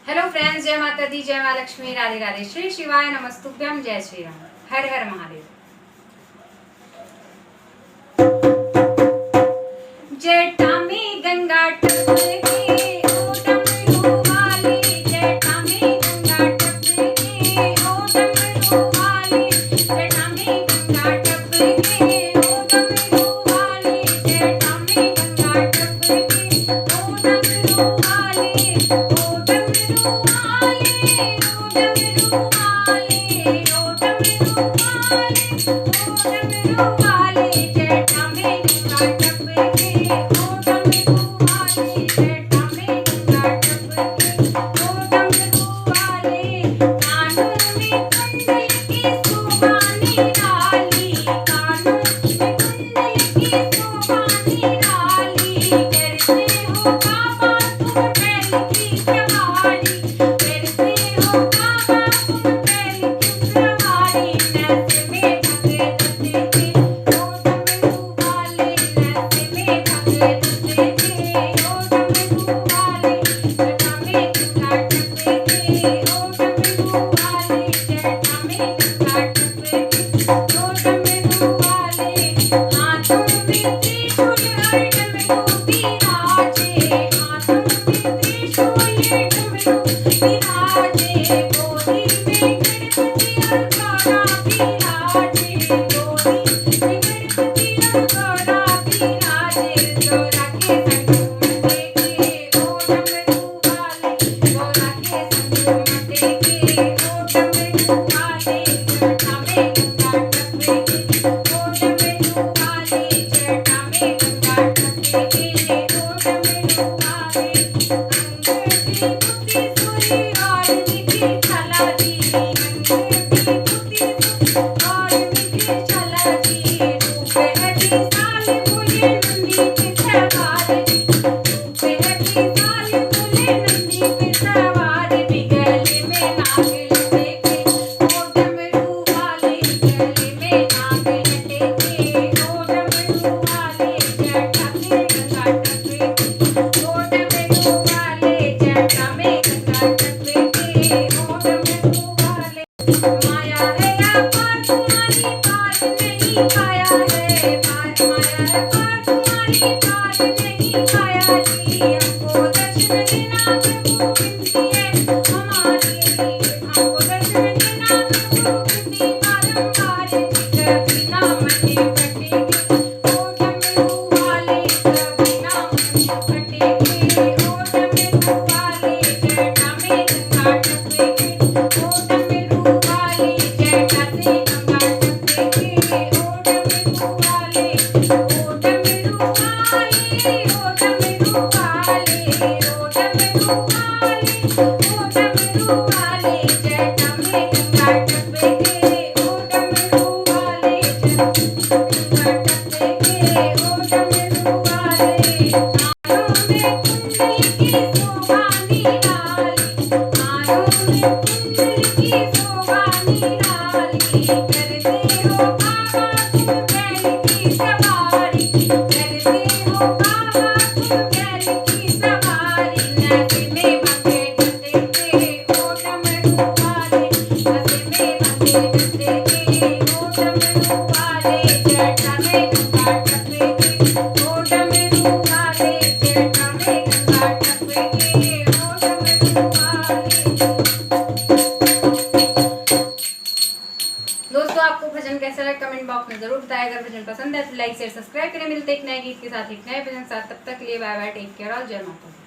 Hello friends, जय माता दी, जय माँ लक्ष्मी, राधे राधे, श्री शिवाय नमस्तुभ्यम, जय श्री राम, हर हर महादेव। जेठा में गंगा टपके ओ डमरू वाली, जेठा में गंगा टपके ओ डमरू वाली, जेठा में गंगा टपके ओ डमरू वाली, जेठा में गंगा टपके ओ डमरू वाली, ओ डमरू वाली, ओ डमरू वाली, ओ डमरू वाली, ओ डमरू वाली, जेठा में गंगा टपके ओ डमरू वाली, जेठा में गंगा टपके ओ डमरू वाली, कानों में कुंडल की शोभा निराली, कानों में कुंडल की शोभा निराली, करते हो बाबा तुम बैल की सवारी, करते हो बाबा तुम बैल की सवारी, नैसे में भगे दते थे ओ डमरू वाले, नैसे में भगे दते थे ओ डमरू वाले, जेठा में गंगा टपके ओ डमरू वाले, जेठा में गंगा टपके ओ डमरू वाले, हाथों में त्रिशूल हर डमरू बिराजे, हाथों में त्रिशूल डमरू बिराजे, गोदी में गणपति और गौरा बिराजे, गोदी में गणपति और गौरा बिराजे, गौरा के संग मटे के ओ डमरू वाले, गौरा के संग मटे के ओ डमरू वाले, जेठा में गंगा टपके ओ डमरू वाले, जेठा में गंगा टपके ओ डमरू वाले, अंगूठी बुद्धि सुरी और निधि छला दी, अंगूठी बुद्धि सुरी और निधि छला दी, रूप है विशाल बोले नंदी पे सवार जी, रूप है विशाल बोले नंदी पे सवार जी, गले में नाग लटके ओ डमरू वाले, गले में नाग लटके ओ डमरू वाले, जेठा में गंगा टपके ओ डमरू वाले, जेठा में गंगा टपके ओ डमरू वाले, माया है अपार तुम्हारी पार नहीं पाया है, माया है पार तुम्हारी पार नहीं पाया जी, हमको दर्शन देना प्रभु विनती है हमारी, हमको दर्शन देना प्रभु विनती बारंबार जी, कभी ना मने कटेगे ओ डमरू वाले, कभी ना मने कटेगे ओ डमरू वाले, जेठा में गंगा टपके ओ डमरू वाले, जेठा से गंगा टपके ओ डमरू वाले, ओ डमरू वाले, ओ डमरू वाले, ओ डमरू वाले, ओ डमरू वाले, जेठा में गंगा टपके ओ डमरू वाले, जेठा में गंगा टपके ओ डमरू वाले, कानों में कुंडल की शोभा निराली, कानों में कुंडल की शोभा निराली, करते हो बाबा तुम बैल की सवारी, करते हो बाबा तुम बैल की सवारी, नैसे में भगे दते थे ओ डमरू वाले, नैसे में भगे दते थे ओ डमरू वाले, जेठा में गंगा टपके ओ डमरू वाले, जेठा में गंगा टपके ओ डमरू वाले। दोस्तों, आपको भजन कैसा लगा कमेंट बॉक्स में जरूर बताएं। अगर भजन पसंद है तो लाइक शेयर सब्सक्राइब करें। मिलते हैं एक नए गीत के साथ, एक नए भजन के साथ। तब तक के लिए बाय बाय, टेक केयर और जय माता दी।